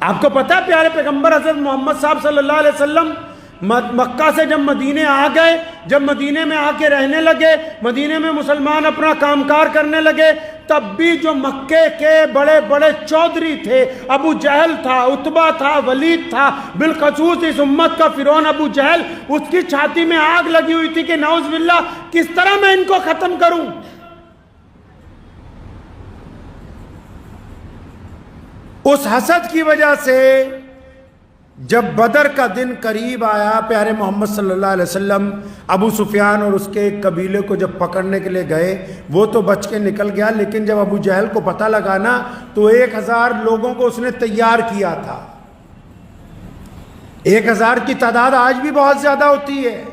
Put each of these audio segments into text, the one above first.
آپ کو پتا ہے پیارے پیغمبر حضرت محمد صاحب صلی اللہ علیہ وسلم مکہ سے جب مدینے آ گئے، جب مدینے میں آ کے رہنے لگے، مدینے میں مسلمان اپنا کام کار کرنے لگے، تب بھی جو مکے کے بڑے بڑے چودھری تھے، ابو جہل تھا، عتبہ تھا، ولید تھا، بالخصوص اس امت کا فرعون ابو جہل، اس کی چھاتی میں آگ لگی ہوئی تھی کہ نعوذ باللہ کس طرح میں ان کو ختم کروں۔ اس حسد کی وجہ سے جب بدر کا دن قریب آیا، پیارے محمد صلی اللہ علیہ وسلم ابو سفیان اور اس کے ایک قبیلے کو جب پکڑنے کے لیے گئے، وہ تو بچ کے نکل گیا، لیکن جب ابو جہل کو پتہ لگا نا تو 1000 لوگوں کو اس نے تیار کیا تھا۔ 1000 کی تعداد آج بھی بہت زیادہ ہوتی ہے۔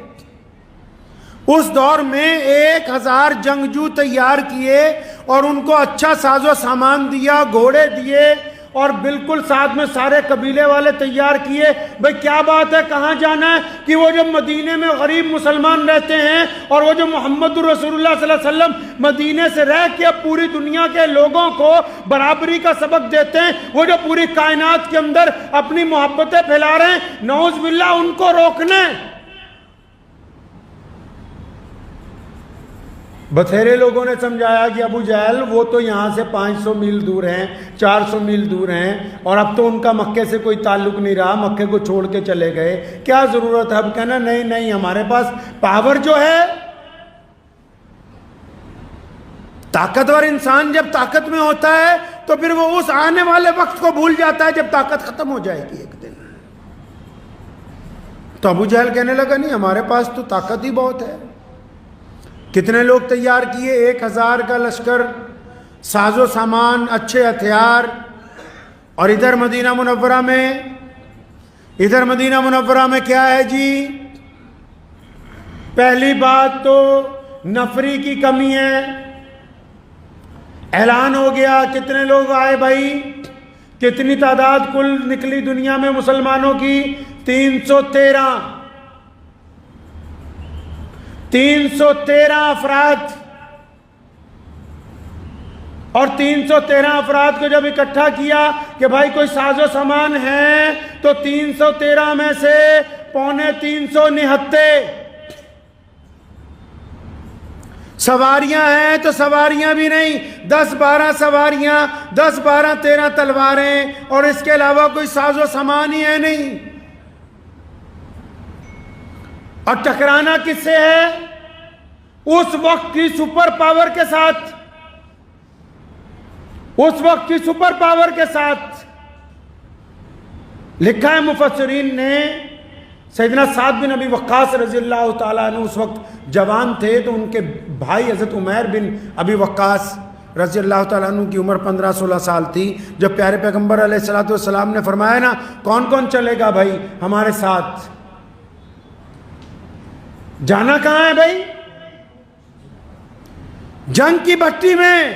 اس دور میں 1000 جنگجو تیار کیے اور ان کو اچھا ساز و سامان دیا، گھوڑے دیے، اور بالکل ساتھ میں سارے قبیلے والے تیار کیے۔ بھئی کیا بات ہے، کہاں جانا ہے؟ کہ وہ جب مدینے میں غریب مسلمان رہتے ہیں اور وہ جو محمد رسول اللہ صلی اللہ علیہ وسلم مدینے سے رہ کے اب پوری دنیا کے لوگوں کو برابری کا سبق دیتے ہیں، وہ جو پوری کائنات کے اندر اپنی محبتیں پھیلا رہے ہیں، نعوذ باللہ ان کو روکنا ہے۔ بتھیرے لوگوں نے سمجھایا کہ ابو جہل وہ تو یہاں سے 500 میل دور ہیں، 400 میل دور ہیں، اور اب تو ان کا مکے سے کوئی تعلق نہیں رہا، مکے کو چھوڑ کے چلے گئے، کیا ضرورت ہے؟ اب کہنا نہیں نہیں، ہمارے پاس پاور جو ہے، طاقتور انسان جب طاقت میں ہوتا ہے تو پھر وہ اس آنے والے وقت کو بھول جاتا ہے جب طاقت ختم ہو جائے گی ایک دن۔ تو ابو جہل کہنے لگا نہیں، ہمارے پاس تو طاقت ہی بہت ہے۔ کتنے لوگ تیار کیے؟ 1000 کا لشکر، ساز و سامان، اچھے ہتھیار، اور ادھر مدینہ منورہ میں کیا ہے جی؟ پہلی بات تو نفری کی کمی ہے۔ اعلان ہو گیا، کتنے لوگ آئے بھائی؟ کتنی تعداد کل نکلی دنیا میں مسلمانوں کی؟ 313 افراد، اور 313 افراد کو جب اکٹھا کیا کہ بھائی کوئی ساز و سامان ہے، تو 313 میں سے 350 نہتے، سواریاں ہیں تو سواریاں بھی نہیں، 10-12 سواریاں، 10-12-13 تلواریں، اور اس کے علاوہ کوئی ساز و سامان ہی ہے نہیں۔ اور ٹکرانا کس سے ہے؟ اس وقت کی سپر پاور کے ساتھ، اس وقت کی سپر پاور کے ساتھ۔ لکھا ہے مفسرین نے، سیدنا سعد بن ابی وقاص رضی اللہ تعالیٰ عنہ اس وقت جوان تھے، تو ان کے بھائی حضرت عمیر بن ابی وقاص رضی اللہ تعالیٰ عنہ کی عمر 15-16 سال تھی۔ جب پیارے پیغمبر علیہ السلام نے فرمایا نا کون کون چلے گا بھائی ہمارے ساتھ، جانا کہاں ہے بھائی؟ جنگ کی بھٹی میں۔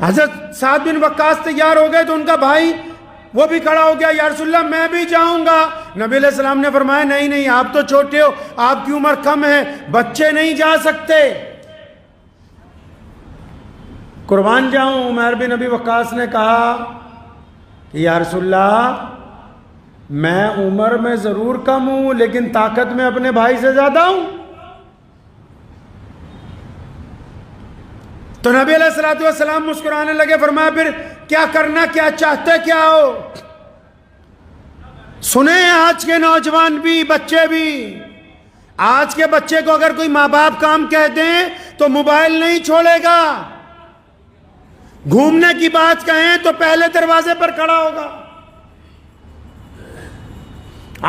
حضرت سعد بن وقاص تیار ہو گئے تو ان کا بھائی وہ بھی کھڑا ہو گیا، یا رسول اللہ میں بھی جاؤں گا۔ نبی علیہ السلام نے فرمایا نہیں نہیں، آپ تو چھوٹے ہو، آپ کی عمر کم ہے، بچے نہیں جا سکتے۔ قربان جاؤں، عمیر بن ابی وقاص نے کہا کہ یا رسول اللہ میں عمر میں ضرور کم ہوں لیکن طاقت میں اپنے بھائی سے زیادہ ہوں۔ تو نبی علیہ السلام مسکرانے لگے، فرمایا پھر کیا کرنا، کیا چاہتے کیا ہو؟ سنیں آج کے نوجوان بھی، بچے بھی، آج کے بچے کو اگر کوئی ماں باپ کام کہہ دیں تو موبائل نہیں چھوڑے گا، گھومنے کی بات کہیں تو پہلے دروازے پر کھڑا ہوگا۔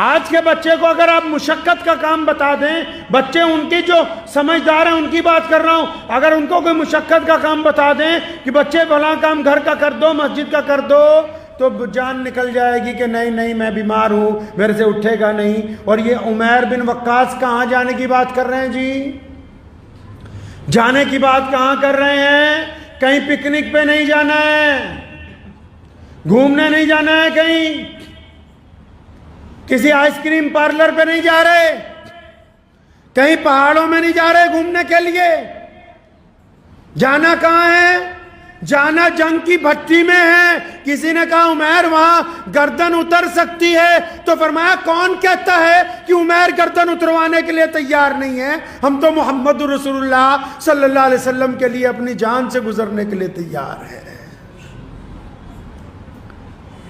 آج کے بچے کو اگر آپ مشقت کا کام بتا دیں، بچے ان کی جو سمجھدار ہیں ان کی بات کر رہا ہوں، اگر ان کو کوئی مشقت کا کام بتا دیں کہ بچے فلاں کام گھر کا کر دو، مسجد کا کر دو، تو جان نکل جائے گی کہ نہیں نہیں میں بیمار ہوں، میرے سے اٹھے گا نہیں۔ اور یہ عمیر بن وقاص کہاں جانے کی بات کر رہے ہیں جی؟ جانے کی بات کہاں کر رہے ہیں؟ کہیں پکنک پہ نہیں جانا ہے، گھومنے نہیں جانا ہے، کہیں کسی آئس کریم پارلر پہ نہیں جا رہے، کہیں پہاڑوں میں نہیں جا رہے گھومنے کے لیے۔ جانا کہاں ہے؟ جانا جنگ کی بھٹی میں ہے. کسی نے کہا عمیر وہاں گردن اتر سکتی ہے, تو فرمایا کون کہتا ہے کہ عمیر گردن اتروانے کے لیے تیار نہیں ہے؟ ہم تو محمد رسول اللہ صلی اللہ علیہ وسلم کے لیے اپنی جان سے گزرنے کے لیے تیار ہے.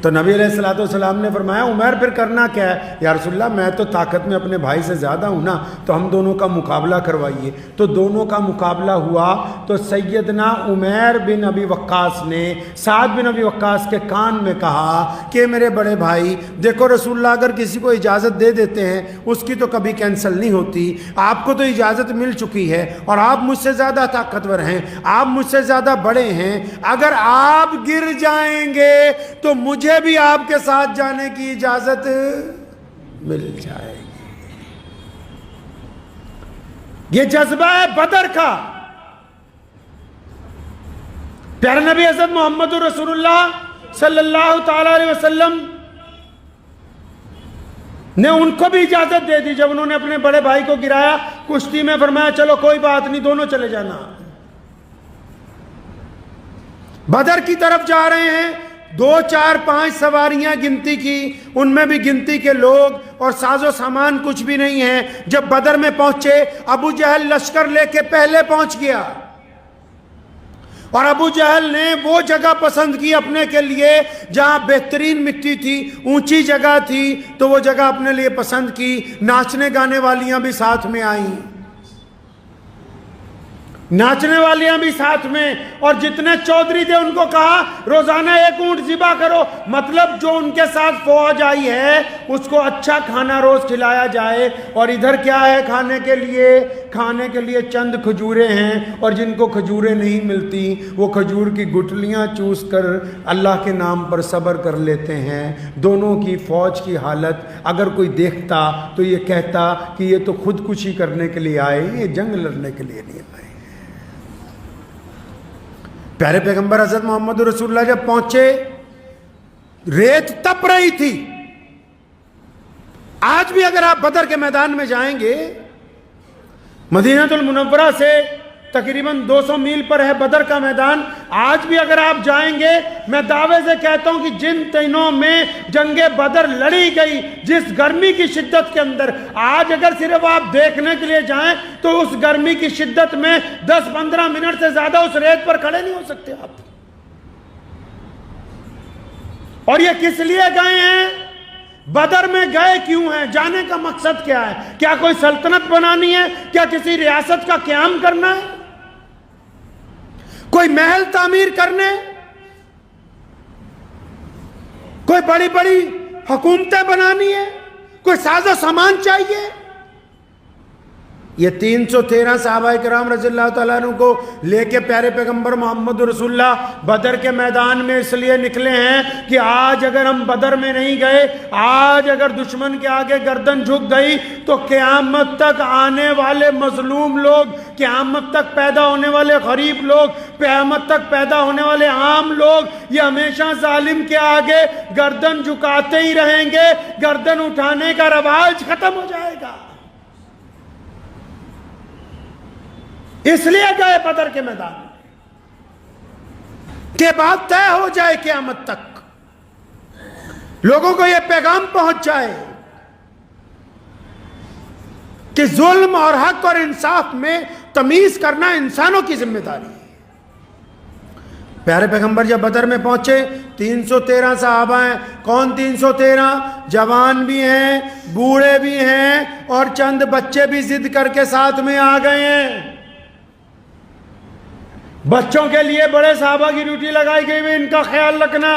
تو نبی علیہ الصلوۃ والسلام نے فرمایا عمیر پھر کرنا کیا ہے؟ یا رسول اللہ میں تو طاقت میں اپنے بھائی سے زیادہ ہوں نا, تو ہم دونوں کا مقابلہ کروائیے. تو دونوں کا مقابلہ ہوا تو سیدنا عمیر بن ابی وقاص نے سعد بن ابی وقاص کے کان میں کہا کہ میرے بڑے بھائی دیکھو, رسول اللہ اگر کسی کو اجازت دے دیتے ہیں اس کی تو کبھی کینسل نہیں ہوتی. آپ کو تو اجازت مل چکی ہے اور آپ مجھ سے زیادہ طاقتور ہیں, آپ مجھ سے زیادہ بڑے ہیں. اگر آپ گر جائیں گے تو مجھے بھی آپ کے ساتھ جانے کی اجازت مل جائے گی. یہ جذبہ ہے بدر کا. پیارے نبی حضرت محمد رسول اللہ صلی اللہ تعالی علیہ وسلم نے ان کو بھی اجازت دے دی. جب انہوں نے اپنے بڑے بھائی کو گرایا کشتی میں, فرمایا چلو کوئی بات نہیں, دونوں چلے جانا. بدر کی طرف جا رہے ہیں, 2 4 5 سواریاں گنتی کی, ان میں بھی گنتی کے لوگ اور ساز و سامان کچھ بھی نہیں ہے. جب بدر میں پہنچے, ابو جہل لشکر لے کے پہلے پہنچ گیا, اور ابو جہل نے وہ جگہ پسند کی اپنے کے لیے جہاں بہترین مٹی تھی, اونچی جگہ تھی, تو وہ جگہ اپنے لیے پسند کی. ناچنے گانے والیاں بھی ساتھ میں آئیں, ناچنے والیاں بھی ساتھ میں, اور جتنے چودھری تھے ان کو کہا روزانہ 1 اونٹ ذبح کرو. مطلب جو ان کے ساتھ فوج آئی ہے اس کو اچھا کھانا روز کھلایا جائے. اور ادھر کیا ہے کھانے کے لیے؟ کھانے کے لیے چند کھجوریں ہیں, اور جن کو کھجوریں نہیں ملتی وہ کھجور کی گٹلیاں چوس کر اللہ کے نام پر صبر کر لیتے ہیں. دونوں کی فوج کی حالت اگر کوئی دیکھتا تو یہ کہتا کہ یہ تو خودکشی کرنے کے لیے آئے, یہ جنگ لڑنے کے لیے نہیں آئے. پیارے پیغمبر حضرت محمد رسول اللہ جب پہنچے, ریت تپ رہی تھی. آج بھی اگر آپ بدر کے میدان میں جائیں گے, مدینہ المنورہ سے تقریباً 200 میل پر ہے بدر کا میدان. آج بھی اگر آپ جائیں گے, میں دعوے سے کہتا ہوں کہ جن دنوں میں جنگ بدر لڑی گئی, جس گرمی کی شدت کے اندر, آج اگر صرف آپ دیکھنے کے لیے جائیں تو اس گرمی کی شدت میں 10-15 منٹ سے زیادہ اس ریت پر کھڑے نہیں ہو سکتے آپ. اور یہ کس لیے گئے ہیں؟ بدر میں گئے کیوں ہیں؟ جانے کا مقصد کیا ہے؟ کیا کوئی سلطنت بنانی ہے؟ کیا کسی ریاست کا قیام کرنا ہے؟ کوئی محل تعمیر کرنے؟ کوئی بڑی بڑی حکومتیں بنانی ہے؟ کوئی ساز و سامان چاہیے؟ یہ 313 صحابہ کرام رضی اللہ تعالیٰ عنہ کو لے کے پیارے پیغمبر محمد رسول اللہ بدر کے میدان میں اس لیے نکلے ہیں کہ آج اگر ہم بدر میں نہیں گئے, آج اگر دشمن کے آگے گردن جھک گئی تو قیامت تک آنے والے مظلوم لوگ, قیامت تک پیدا ہونے والے غریب لوگ, قیامت تک پیدا ہونے والے عام لوگ, یہ ہمیشہ ظالم کے آگے گردن جھکاتے ہی رہیں گے. گردن اٹھانے کا رواج ختم ہو جائے گا. اس لیے گئے بدر کے میدان کہ بات طے ہو جائے, قیامت تک لوگوں کو یہ پیغام پہنچ جائے کہ ظلم اور حق اور انصاف میں تمیز کرنا انسانوں کی ذمہ داری ہے. پیارے پیغمبر جب بدر میں پہنچے, 313 صحابہ ہیں. کون 313؟ جوان بھی ہیں, بوڑھے بھی ہیں, اور چند بچے بھی ضد کر کے ساتھ میں آ گئے ہیں. بچوں کے لیے بڑے صحابہ کی ڈیوٹی لگائی گئی ہوئی, ان کا خیال رکھنا.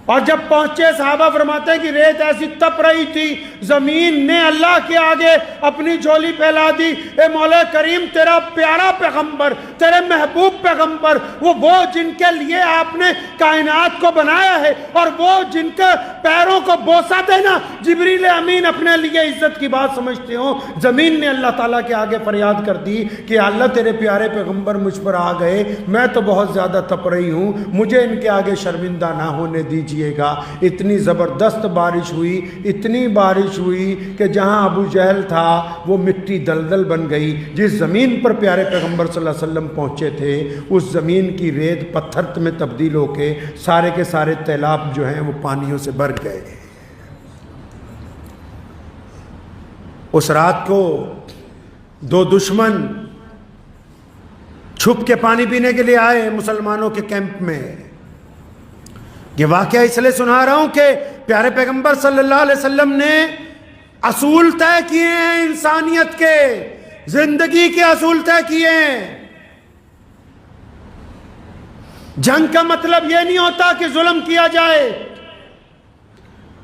اور جب پہنچے صحابہ فرماتے ہیں کہ ریت ایسی تپ رہی تھی, زمین نے اللہ کے آگے اپنی جھولی پھیلا دی. اے مولا کریم, تیرا پیارا پیغمبر, تیرے محبوب پیغمبر, وہ جن کے لیے آپ نے کائنات کو بنایا ہے, اور وہ جن کے پیروں کو بوسہ دینا جبریل امین اپنے لیے عزت کی بات سمجھتے ہوں, زمین نے اللہ تعالیٰ کے آگے فریاد کر دی کہ اللہ تیرے پیارے پیغمبر مجھ پر آ گئے, میں تو بہت زیادہ تپ رہی ہوں, مجھے ان کے آگے شرمندہ نہ ہونے دیجیے. کیجئے گا۔ اتنی زبردست بارش ہوئی، اتنی بارش ہوئی کہ جہاں ابو جہل تھا وہ مٹی دلدل بن گئی۔ جس زمین پر پیارے پیغمبر صلی اللہ علیہ وسلم پہنچے تھے اس زمین کی ریت پتھر میں تبدیل ہو کے سارے کے سارے تیلاب جو ہیں وہ پانیوں سے بھر گئے۔ اس رات کو دو دشمن چھپ کے پانی پینے کے لیے آئے مسلمانوں کے کیمپ میں۔ یہ واقعہ اس لیے سنا رہا ہوں کہ پیارے پیغمبر صلی اللہ علیہ وسلم نے اصول طے کیے ہیں، انسانیت کے، زندگی کے اصول طے کیے ہیں۔ جنگ کا مطلب یہ نہیں ہوتا کہ ظلم کیا جائے،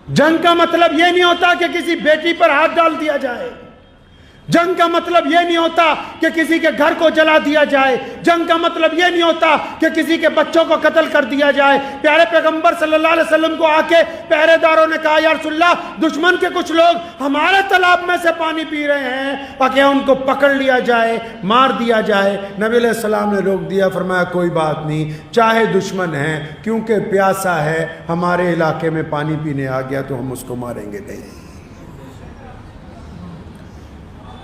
جنگ کا مطلب یہ نہیں ہوتا کہ کسی بیٹی پر ہاتھ ڈال دیا جائے، جنگ کا مطلب یہ نہیں ہوتا کہ کسی کے گھر کو جلا دیا جائے، جنگ کا مطلب یہ نہیں ہوتا کہ کسی کے بچوں کو قتل کر دیا جائے۔ پیارے پیغمبر صلی اللہ علیہ وسلم کو آ کے پہرے داروں نے کہا، یا رسول اللہ دشمن کے کچھ لوگ ہمارے تالاب میں سے پانی پی رہے ہیں، اور کیا ان کو پکڑ لیا جائے، مار دیا جائے؟ نبی علیہ السلام نے روک دیا، فرمایا کوئی بات نہیں، چاہے دشمن ہیں، کیونکہ پیاسا ہے، ہمارے علاقے میں پانی پینے آ گیا تو ہم اس کو ماریں گے نہیں۔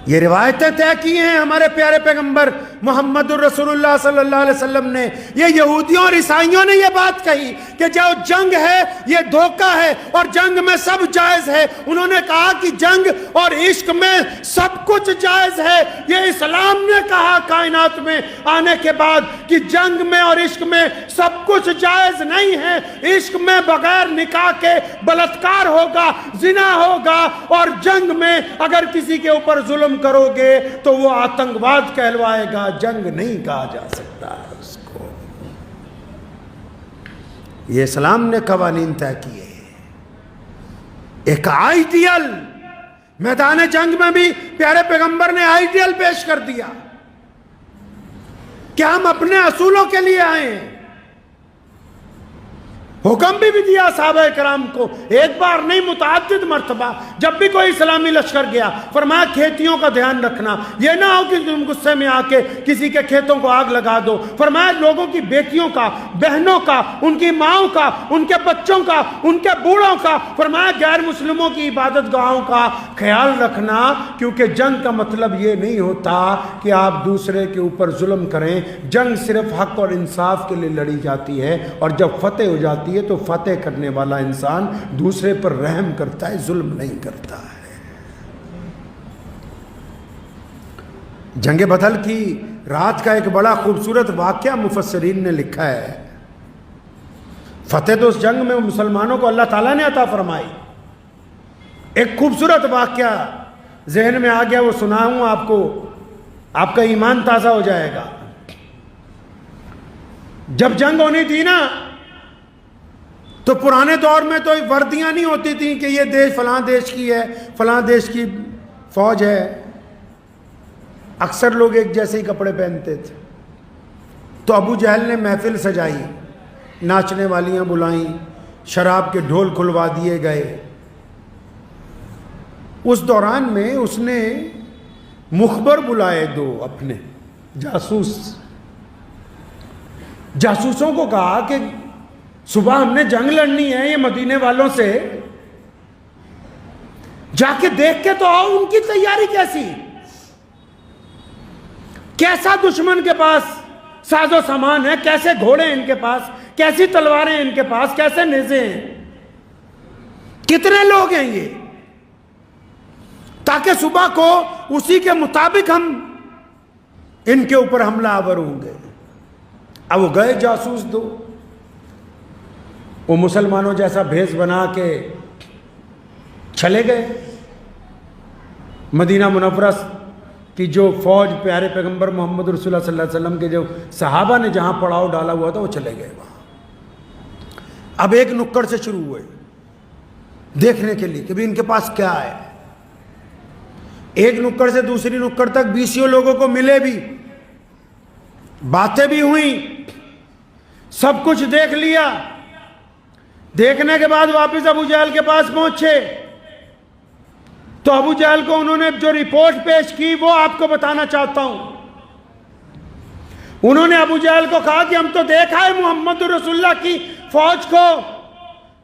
یہ روایتیں طے کی ہیں ہمارے پیارے پیغمبر محمد الرسول اللہ صلی اللہ علیہ وسلم نے۔ یہ یہودیوں اور عیسائیوں نے یہ بات کہی کہ جو جنگ ہے یہ دھوکہ ہے اور جنگ میں سب جائز ہے۔ انہوں نے کہا کہ جنگ اور عشق میں سب کچھ جائز ہے۔ یہ اسلام نے کہا کائنات میں آنے کے بعد کہ جنگ میں اور عشق میں سب کچھ جائز نہیں ہے۔ عشق میں بغیر نکاح کے بلاత్కాر ہوگا، زنا ہوگا، اور جنگ میں اگر کسی کے اوپر ظلم کرو گے تو وہ آتنکواد کہلوائے گا، جنگ نہیں کہا جا سکتا ہے اس کو۔ یہ اسلام نے قوانین طے کیے۔ ایک آئیڈیل میدان جنگ میں بھی پیارے پیغمبر نے آئیڈیل پیش کر دیا کہ ہم اپنے اصولوں کے لیے آئے ہیں۔ حکم بھی دیا صحابہ کرام کو، ایک بار نہیں متعدد مرتبہ، جب بھی کوئی اسلامی لشکر گیا فرمایا کھیتیوں کا دھیان رکھنا، یہ نہ ہو کہ تم غصے میں آ کے کسی کے کھیتوں کو آگ لگا دو۔ فرمایا لوگوں کی بیٹیوں کا، بہنوں کا، ان کی ماؤں کا، ان کے بچوں کا، ان کے بوڑھوں کا، فرمایا غیر مسلموں کی عبادت گاہوں کا خیال رکھنا، کیونکہ جنگ کا مطلب یہ نہیں ہوتا کہ آپ دوسرے کے اوپر ظلم کریں۔ جنگ صرف حق اور انصاف کے لیے لڑی جاتی ہے، اور جب فتح ہو جاتی ہے تو فتح کرنے والا انسان دوسرے پر رحم کرتا ہے، ظلم نہیں کرتا ہے۔ جنگ بدر کی رات کا ایک بڑا خوبصورت واقعہ مفسرین نے لکھا ہے۔ فتح تو اس جنگ میں مسلمانوں کو اللہ تعالیٰ نے عطا فرمائی۔ ایک خوبصورت واقعہ ذہن میں آ گیا، وہ سناؤں آپ کو، آپ کا ایمان تازہ ہو جائے گا۔ جب جنگ ہونی تھی نا تو پرانے دور میں تو وردیاں نہیں ہوتی تھیں کہ یہ دیش فلاں دیش کی ہے، فلاں دیش کی فوج ہے۔ اکثر لوگ ایک جیسے ہی کپڑے پہنتے تھے۔ تو ابو جہل نے محفل سجائی، ناچنے والیاں بلائیں، شراب کے ڈھول کھلوا دیے گئے۔ اس دوران میں اس نے مخبر بلائے دو اپنے جاسوس، جاسوسوں کو کہا کہ صبح ہم نے جنگ لڑنی ہے یہ مدینے والوں سے، جا کے دیکھ کے تو آؤ ان کی تیاری کیسی، کیسا دشمن کے پاس ساز و سامان ہے، کیسے گھوڑے ہیں ان کے پاس، کیسی تلواریں ہیں ان کے پاس، کیسے نیزے ہیں، کتنے لوگ ہیں یہ، تاکہ صبح کو اسی کے مطابق ہم ان کے اوپر حملہ آور ہوں گے۔ اب وہ گئے جاسوس دو، وہ مسلمانوں جیسا بھیس بنا کے چلے گئے۔ مدینہ منورہ کی جو فوج پیارے پیغمبر محمد رسول اللہ صلی اللہ علیہ وسلم کے جو صحابہ نے جہاں پڑاؤ ڈالا ہوا تھا وہ چلے گئے وہاں۔ اب ایک نکڑ سے شروع ہوئے دیکھنے کے لیے کہ بھی ان کے پاس کیا ہے۔ ایک نکڑ سے دوسری نکڑ تک 20 لوگوں کو ملے بھی، باتیں بھی ہوئیں، سب کچھ دیکھ لیا۔ دیکھنے کے بعد واپس ابو جہل کے پاس پہنچے تو ابو جہل کو انہوں نے جو رپورٹ پیش کی وہ آپ کو بتانا چاہتا ہوں۔ انہوں نے ابو جہل کو کہا کہ ہم تو دیکھا ہے محمد رسول اللہ کی فوج کو